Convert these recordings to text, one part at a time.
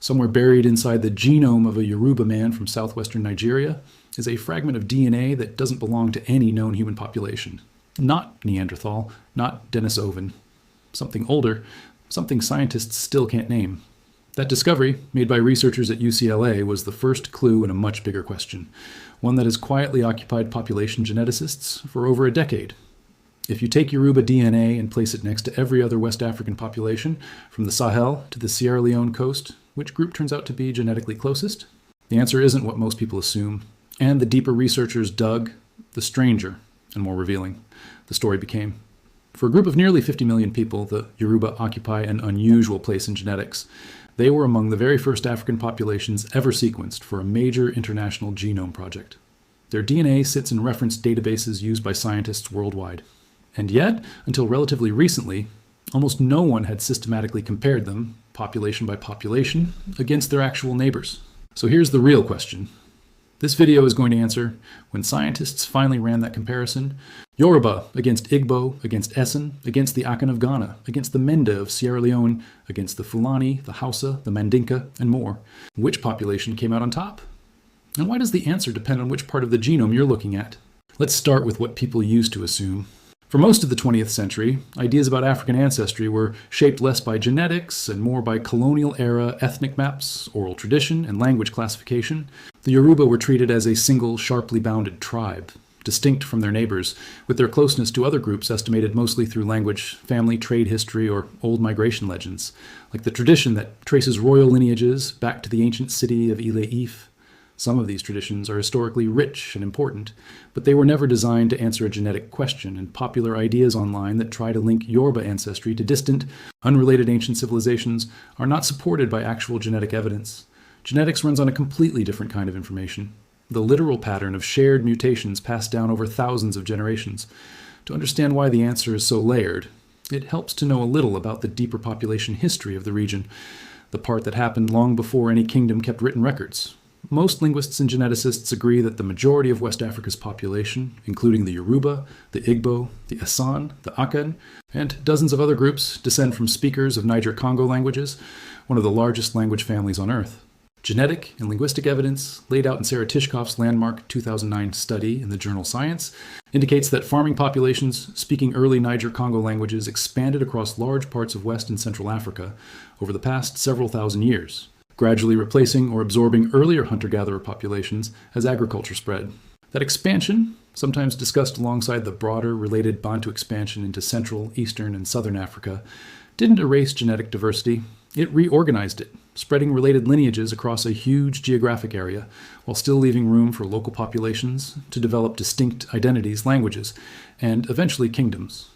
Somewhere buried inside the genome of a Yoruba man from southwestern Nigeria is a fragment of DNA that doesn't belong to any known human population. Not Neanderthal, not Denisovan. Something older, something scientists still can't name. That discovery, made by researchers at UCLA, was the first clue in a much bigger question, one that has quietly occupied population geneticists for over a decade. If you take Yoruba DNA and place it next to every other West African population, from the Sahel to the Sierra Leone coast, which group turns out to be genetically closest? The answer isn't what most people assume, and the deeper researchers dug, the stranger and more revealing the story became. For a group of nearly 50 million people, the Yoruba occupy an unusual place in genetics. They were among the very first African populations ever sequenced for a major international genome project. Their DNA sits in reference databases used by scientists worldwide. And yet, until relatively recently, almost no one had systematically compared them, population by population, against their actual neighbors. So here's the real question. This video is going to answer, when scientists finally ran that comparison, Yoruba against Igbo, against Esan, against the Akan of Ghana, against the Menda of Sierra Leone, against the Fulani, the Hausa, the Mandinka, and more. Which population came out on top? And why does the answer depend on which part of the genome you're looking at? Let's start with what people used to assume. For most of the 20th century, ideas about African ancestry were shaped less by genetics and more by colonial-era ethnic maps, oral tradition, and language classification. The Yoruba were treated as a single, sharply bounded tribe, distinct from their neighbors, with their closeness to other groups estimated mostly through language, family, trade history, or old migration legends, like the tradition that traces royal lineages back to the ancient city of Ile-Ife. Some of these traditions are historically rich and important, but they were never designed to answer a genetic question, and popular ideas online that try to link Yoruba ancestry to distant, unrelated ancient civilizations are not supported by actual genetic evidence. Genetics runs on a completely different kind of information, the literal pattern of shared mutations passed down over thousands of generations. To understand why the answer is so layered, it helps to know a little about the deeper population history of the region, the part that happened long before any kingdom kept written records. Most linguists and geneticists agree that the majority of West Africa's population, including the Yoruba, the Igbo, the Esan, the Akan, and dozens of other groups, descend from speakers of Niger-Congo languages, one of the largest language families on Earth. Genetic and linguistic evidence, laid out in Sarah Tishkoff's landmark 2009 study in the journal Science, indicates that farming populations speaking early Niger-Congo languages expanded across large parts of West and Central Africa over the past several thousand years, gradually replacing or absorbing earlier hunter-gatherer populations as agriculture spread. That expansion, sometimes discussed alongside the broader related Bantu expansion into Central, Eastern, and Southern Africa, didn't erase genetic diversity. It reorganized it, spreading related lineages across a huge geographic area, while still leaving room for local populations to develop distinct identities, languages, and eventually kingdoms.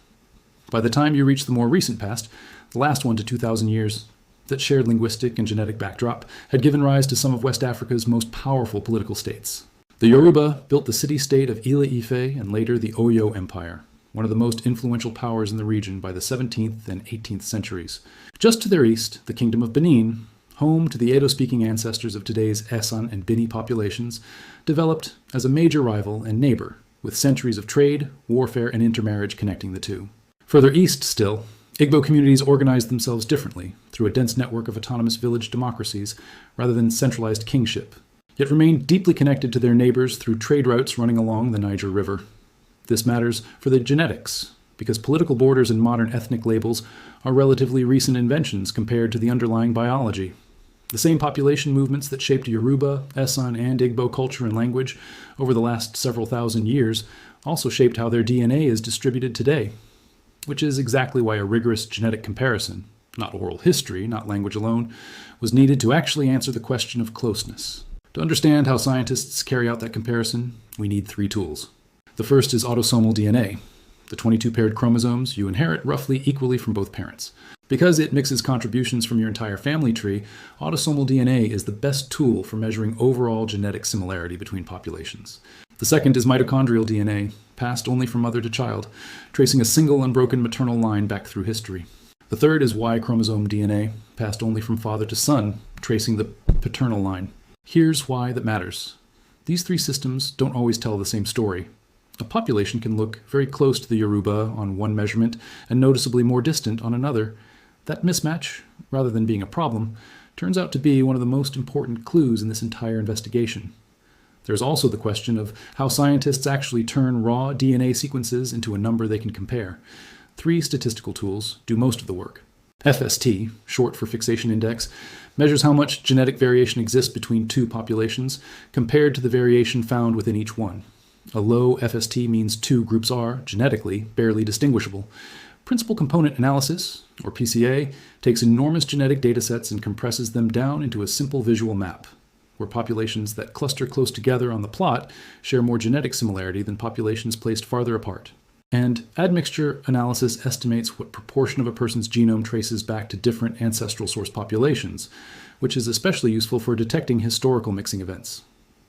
By the time you reach the more recent past, the last 1 to 2,000 years, that shared linguistic and genetic backdrop had given rise to some of West Africa's most powerful political states. The Yoruba built the city-state of Ile-Ife and later the Oyo Empire, one of the most influential powers in the region by the 17th and 18th centuries. Just to their east, the Kingdom of Benin, home to the Edo-speaking ancestors of today's Esan and Bini populations, developed as a major rival and neighbor, with centuries of trade, warfare, and intermarriage connecting the two. Further east still, Igbo communities organized themselves differently, through a dense network of autonomous village democracies, rather than centralized kingship, yet remained deeply connected to their neighbors through trade routes running along the Niger River. This matters for the genetics, because political borders and modern ethnic labels are relatively recent inventions compared to the underlying biology. The same population movements that shaped Yoruba, Esan, and Igbo culture and language over the last several thousand years also shaped how their DNA is distributed today, which is exactly why a rigorous genetic comparison, not oral history, not language alone, was needed to actually answer the question of closeness. To understand how scientists carry out that comparison, we need 3 tools. The first is autosomal DNA, the 22 paired chromosomes you inherit roughly equally from both parents. Because it mixes contributions from your entire family tree, autosomal DNA is the best tool for measuring overall genetic similarity between populations. The second is mitochondrial DNA, passed only from mother to child, tracing a single unbroken maternal line back through history. The third is Y-chromosome DNA, passed only from father to son, tracing the paternal line. Here's why that matters. These 3 systems don't always tell the same story. A population can look very close to the Yoruba on one measurement and noticeably more distant on another. That mismatch, rather than being a problem, turns out to be one of the most important clues in this entire investigation. There's also the question of how scientists actually turn raw DNA sequences into a number they can compare. 3 statistical tools do most of the work. FST, short for fixation index, measures how much genetic variation exists between 2 populations compared to the variation found within each one. A low FST means 2 groups are, genetically, barely distinguishable. Principal component analysis, or PCA, takes enormous genetic datasets and compresses them down into a simple visual map, where populations that cluster close together on the plot share more genetic similarity than populations placed farther apart. And admixture analysis estimates what proportion of a person's genome traces back to different ancestral source populations, which is especially useful for detecting historical mixing events.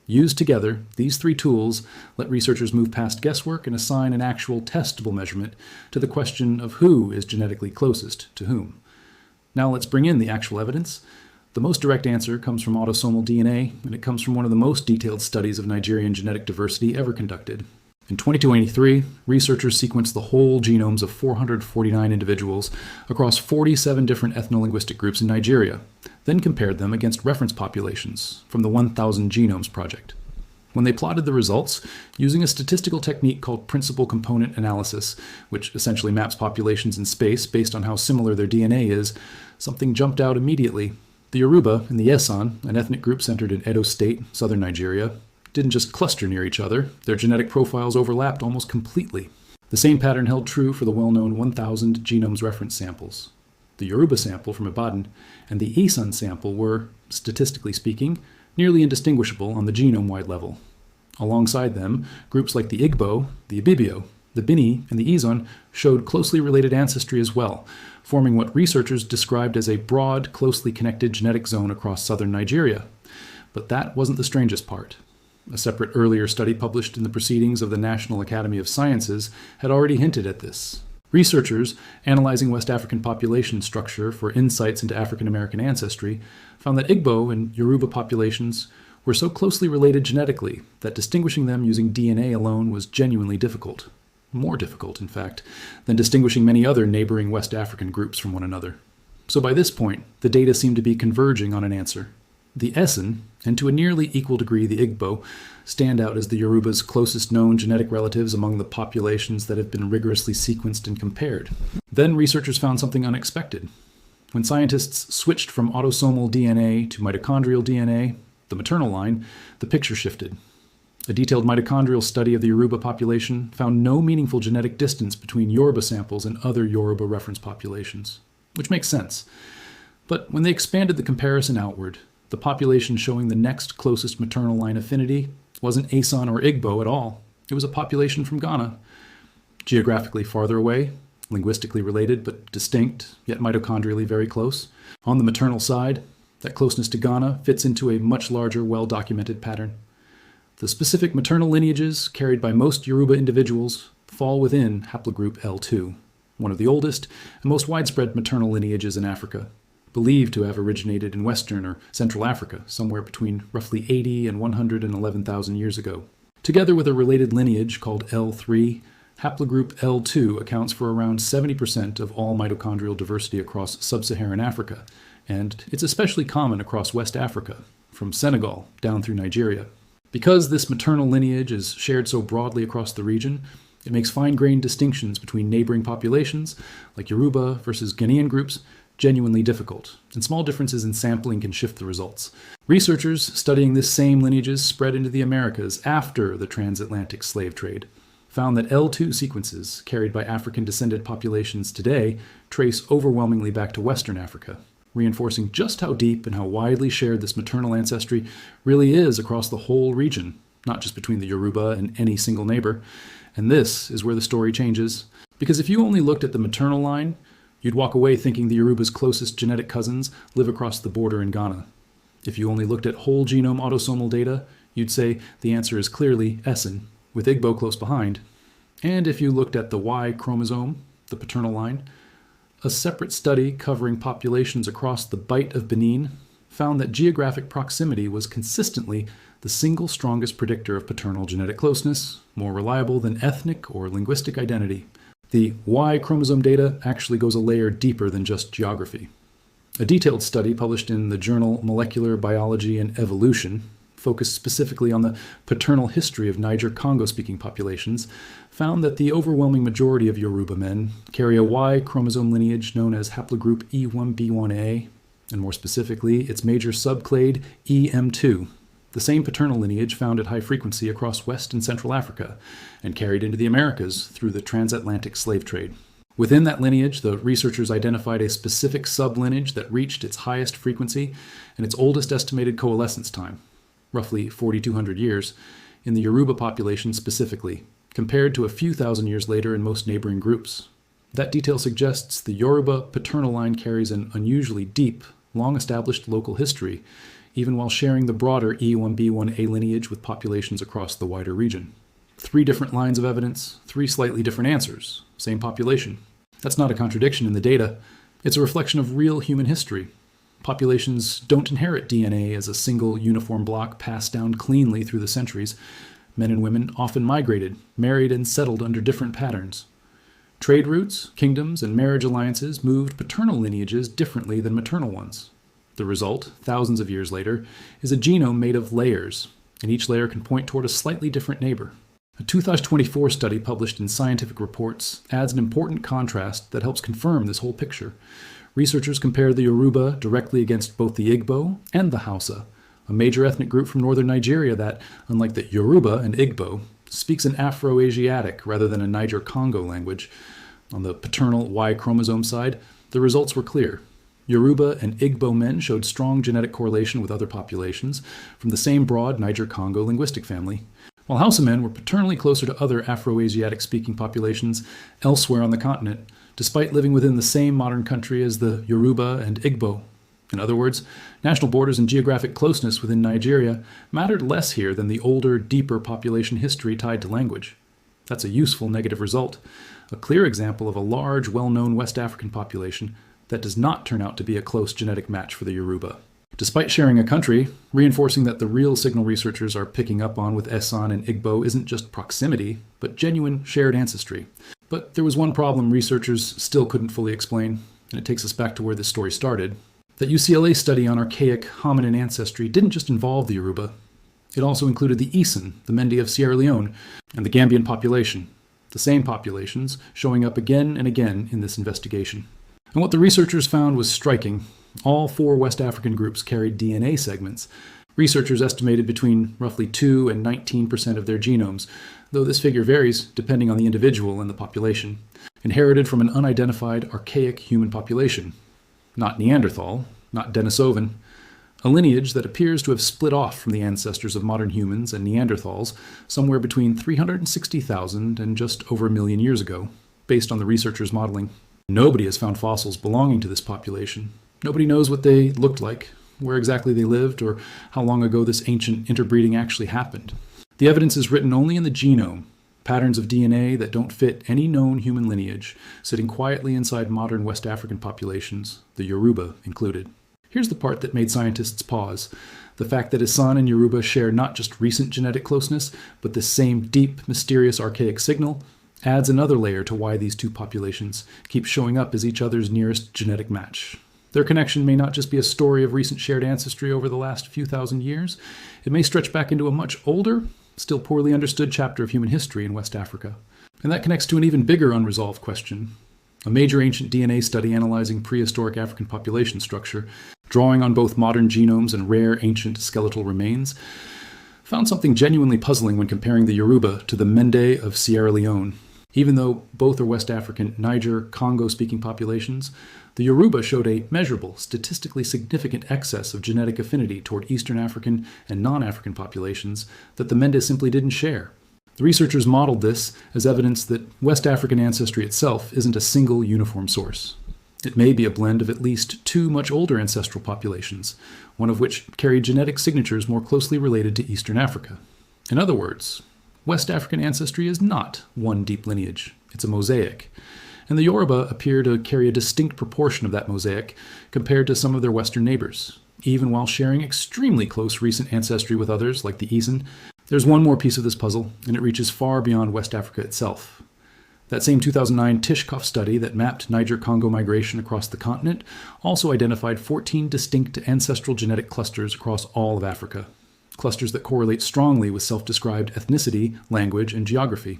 Used together, these 3 tools let researchers move past guesswork and assign an actual testable measurement to the question of who is genetically closest to whom. Now let's bring in the actual evidence. The most direct answer comes from autosomal DNA, and it comes from one of the most detailed studies of Nigerian genetic diversity ever conducted. In 2023, researchers sequenced the whole genomes of 449 individuals across 47 different ethno-linguistic groups in Nigeria, then compared them against reference populations from the 1000 Genomes Project. When they plotted the results, using a statistical technique called principal component analysis, which essentially maps populations in space based on how similar their DNA is, something jumped out immediately. The Yoruba and the Esan, an ethnic group centered in Edo State, southern Nigeria, didn't just cluster near each other, their genetic profiles overlapped almost completely. The same pattern held true for the well-known 1000 genomes reference samples. The Yoruba sample from Ibadan and the Esan sample were, statistically speaking, nearly indistinguishable on the genome-wide level. Alongside them, groups like the Igbo, the Ibibio, the Bini, and the Esan showed closely related ancestry as well, forming what researchers described as a broad, closely connected genetic zone across southern Nigeria. But that wasn't the strangest part. A separate earlier study published in the Proceedings of the National Academy of Sciences had already hinted at this. Researchers, analyzing West African population structure for insights into African American ancestry, found that Igbo and Yoruba populations were so closely related genetically that distinguishing them using DNA alone was genuinely difficult. More difficult, in fact, than distinguishing many other neighboring West African groups from one another. So by this point, the data seemed to be converging on an answer. The Esan, and to a nearly equal degree the Igbo, stand out as the Yoruba's closest known genetic relatives among the populations that have been rigorously sequenced and compared. Then researchers found something unexpected. When scientists switched from autosomal DNA to mitochondrial DNA, the maternal line, the picture shifted. A detailed mitochondrial study of the Yoruba population found no meaningful genetic distance between Yoruba samples and other Yoruba reference populations, which makes sense. But when they expanded the comparison outward, the population showing the next closest maternal line affinity wasn't Esan or Igbo at all. It was a population from Ghana. Geographically farther away, linguistically related but distinct, yet mitochondrially very close. On the maternal side, that closeness to Ghana fits into a much larger, well-documented pattern. The specific maternal lineages carried by most Yoruba individuals fall within haplogroup L2, one of the oldest and most widespread maternal lineages in Africa, believed to have originated in Western or Central Africa, somewhere between roughly 80 and 111,000 years ago. Together with a related lineage called L3, haplogroup L2 accounts for around 70% of all mitochondrial diversity across sub-Saharan Africa, and it's especially common across West Africa, from Senegal down through Nigeria. Because this maternal lineage is shared so broadly across the region, it makes fine-grained distinctions between neighboring populations, like Yoruba versus Ghanaian groups, genuinely difficult, and small differences in sampling can shift the results. Researchers studying this same lineages spread into the Americas after the transatlantic slave trade found that L2 sequences carried by African-descended populations today trace overwhelmingly back to Western Africa, reinforcing just how deep and how widely shared this maternal ancestry really is across the whole region, not just between the Yoruba and any single neighbor. And this is where the story changes, because if you only looked at the maternal line, you'd walk away thinking the Yoruba's closest genetic cousins live across the border in Ghana. If you only looked at whole genome autosomal data, you'd say the answer is clearly Esan, with Igbo close behind. And if you looked at the Y-chromosome, the paternal line, a separate study covering populations across the Bight of Benin found that geographic proximity was consistently the single strongest predictor of paternal genetic closeness, more reliable than ethnic or linguistic identity. The Y chromosome data actually goes a layer deeper than just geography. A detailed study published in the journal Molecular Biology and Evolution, focused specifically on the paternal history of Niger-Congo-speaking populations, found that the overwhelming majority of Yoruba men carry a Y-chromosome lineage known as haplogroup E1b1a, and more specifically, its major subclade EM2, the same paternal lineage found at high frequency across West and Central Africa, and carried into the Americas through the transatlantic slave trade. Within that lineage, the researchers identified a specific sublineage that reached its highest frequency and its oldest estimated coalescence time, roughly 4,200 years, in the Yoruba population specifically, compared to a few thousand years later in most neighboring groups. That detail suggests the Yoruba paternal line carries an unusually deep, long-established local history, even while sharing the broader E1b1a lineage with populations across the wider region. 3 different lines of evidence, 3 slightly different answers, same population. That's not a contradiction in the data. It's a reflection of real human history. Populations don't inherit DNA as a single uniform block passed down cleanly through the centuries. Men and women often migrated, married, and settled under different patterns. Trade routes, kingdoms, and marriage alliances moved paternal lineages differently than maternal ones. The result, thousands of years later, is a genome made of layers, and each layer can point toward a slightly different neighbor. A 2024 study published in Scientific Reports adds an important contrast that helps confirm this whole picture. Researchers compared the Yoruba directly against both the Igbo and the Hausa, a major ethnic group from northern Nigeria that, unlike the Yoruba and Igbo, speaks an Afro-Asiatic rather than a Niger-Congo language. On the paternal Y-chromosome side, the results were clear. Yoruba and Igbo men showed strong genetic correlation with other populations from the same broad Niger-Congo linguistic family, while Hausa men were paternally closer to other Afro-Asiatic speaking populations elsewhere on the continent, despite living within the same modern country as the Yoruba and Igbo. In other words, national borders and geographic closeness within Nigeria mattered less here than the older, deeper population history tied to language. That's a useful negative result, a clear example of a large, well-known West African population that does not turn out to be a close genetic match for the Yoruba. Despite sharing a country, reinforcing that the real signal researchers are picking up on with Esan and Igbo isn't just proximity, but genuine shared ancestry. But there was one problem researchers still couldn't fully explain, and it takes us back to where this story started. That UCLA study on archaic hominin ancestry didn't just involve the Yoruba. It also included the Esan, the Mende of Sierra Leone, and the Gambian population, the same populations showing up again and again in this investigation. And what the researchers found was striking. All 4 West African groups carried DNA segments. Researchers estimated between roughly 2 and 19% of their genomes, though this figure varies depending on the individual and the population, inherited from an unidentified archaic human population. Not Neanderthal, not Denisovan, a lineage that appears to have split off from the ancestors of modern humans and Neanderthals somewhere between 360,000 and just over a million years ago, based on the researchers' modeling. Nobody has found fossils belonging to this population. Nobody knows what they looked like, where exactly they lived, or how long ago this ancient interbreeding actually happened. The evidence is written only in the genome, patterns of DNA that don't fit any known human lineage, sitting quietly inside modern West African populations, the Yoruba included. Here's the part that made scientists pause. The fact that Esan and Yoruba share not just recent genetic closeness, but the same deep, mysterious archaic signal, adds another layer to why these 2 populations keep showing up as each other's nearest genetic match. Their connection may not just be a story of recent shared ancestry over the last few thousand years. It may stretch back into a much older, still poorly understood chapter of human history in West Africa. And that connects to an even bigger unresolved question. A major ancient DNA study analyzing prehistoric African population structure, drawing on both modern genomes and rare ancient skeletal remains, found something genuinely puzzling when comparing the Yoruba to the Mende of Sierra Leone. Even though both are West African Niger-Congo-speaking populations, the Yoruba showed a measurable, statistically significant excess of genetic affinity toward Eastern African and non-African populations that the Mende simply didn't share. The researchers modeled this as evidence that West African ancestry itself isn't a single uniform source. It may be a blend of at least 2 much older ancestral populations, one of which carried genetic signatures more closely related to Eastern Africa. In other words, West African ancestry is not one deep lineage, it's a mosaic. And the Yoruba appear to carry a distinct proportion of that mosaic compared to some of their Western neighbors. Even while sharing extremely close recent ancestry with others, like the Esan, there's one more piece of this puzzle, and it reaches far beyond West Africa itself. That same 2009 Tishkoff study that mapped Niger-Congo migration across the continent also identified 14 distinct ancestral genetic clusters across all of Africa, clusters that correlate strongly with self-described ethnicity, language, and geography.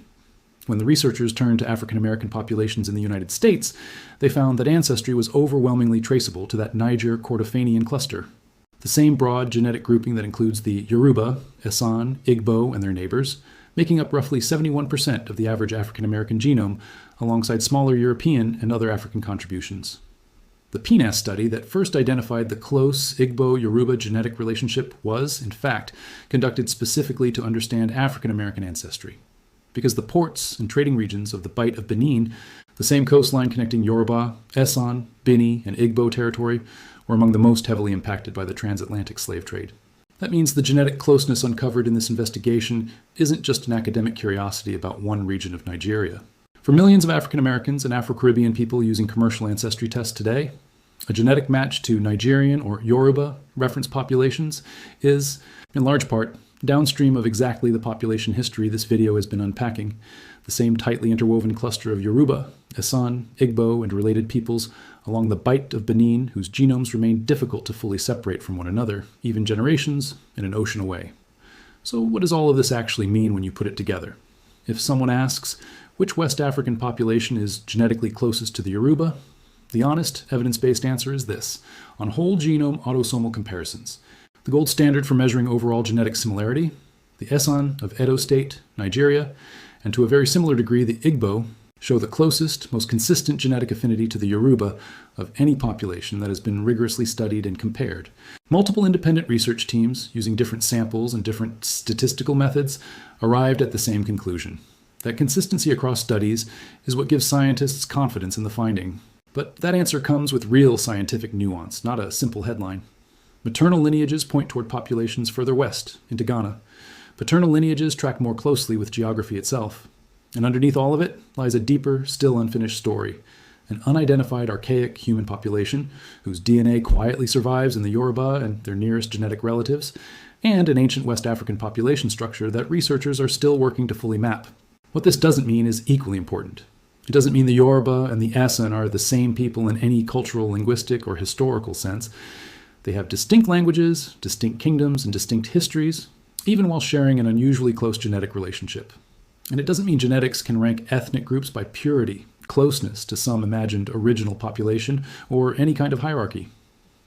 When the researchers turned to African American populations in the United States, they found that ancestry was overwhelmingly traceable to that Niger-Kordofanian cluster, the same broad genetic grouping that includes the Yoruba, Esan, Igbo, and their neighbors, making up roughly 71% of the average African American genome, alongside smaller European and other African contributions. The PNAS study that first identified the close Igbo-Yoruba genetic relationship was, in fact, conducted specifically to understand African American ancestry, because the ports and trading regions of the Bight of Benin, the same coastline connecting Yoruba, Esan, Bini, and Igbo territory, were among the most heavily impacted by the transatlantic slave trade. That means the genetic closeness uncovered in this investigation isn't just an academic curiosity about one region of Nigeria. For millions of African Americans and Afro-Caribbean people using commercial ancestry tests today, a genetic match to Nigerian or Yoruba reference populations is, in large part, downstream of exactly the population history this video has been unpacking. The same tightly interwoven cluster of Yoruba, Esan, Igbo, and related peoples along the Bight of Benin, whose genomes remain difficult to fully separate from one another, even generations and an ocean away. So what does all of this actually mean when you put it together? If someone asks, which West African population is genetically closest to the Yoruba? The honest, evidence-based answer is this: on whole genome autosomal comparisons, the gold standard for measuring overall genetic similarity, the Esan of Edo State, Nigeria, and to a very similar degree the Igbo, show the closest, most consistent genetic affinity to the Yoruba of any population that has been rigorously studied and compared. Multiple independent research teams, using different samples and different statistical methods, arrived at the same conclusion. That consistency across studies is what gives scientists confidence in the finding. But that answer comes with real scientific nuance, not a simple headline. Maternal lineages point toward populations further west, into Ghana. Paternal lineages track more closely with geography itself. And underneath all of it lies a deeper, still unfinished story. An unidentified archaic human population whose DNA quietly survives in the Yoruba and their nearest genetic relatives, and an ancient West African population structure that researchers are still working to fully map. What this doesn't mean is equally important. It doesn't mean the Yoruba and the Esan are the same people in any cultural, linguistic, or historical sense. They have distinct languages, distinct kingdoms, and distinct histories, even while sharing an unusually close genetic relationship. And it doesn't mean genetics can rank ethnic groups by purity, closeness to some imagined original population, or any kind of hierarchy.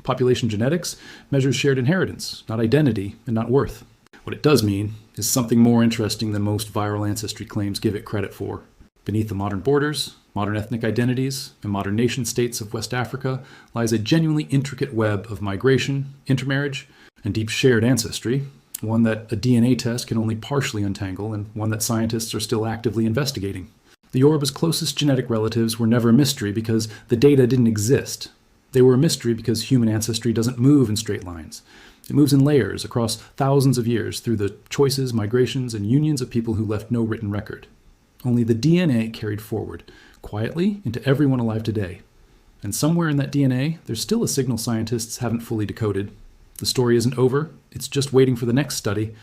Population genetics measures shared inheritance, not identity and not worth. What it does mean is something more interesting than most viral ancestry claims give it credit for. Beneath the modern borders, modern ethnic identities, and modern nation-states of West Africa lies a genuinely intricate web of migration, intermarriage, and deep shared ancestry, one that a DNA test can only partially untangle, and one that scientists are still actively investigating. The Yoruba's closest genetic relatives were never a mystery because the data didn't exist. They were a mystery because human ancestry doesn't move in straight lines. It moves in layers across thousands of years through the choices, migrations, and unions of people who left no written record. Only the DNA carried forward, quietly, into everyone alive today. And somewhere in that DNA, there's still a signal scientists haven't fully decoded. The story isn't over, it's just waiting for the next study,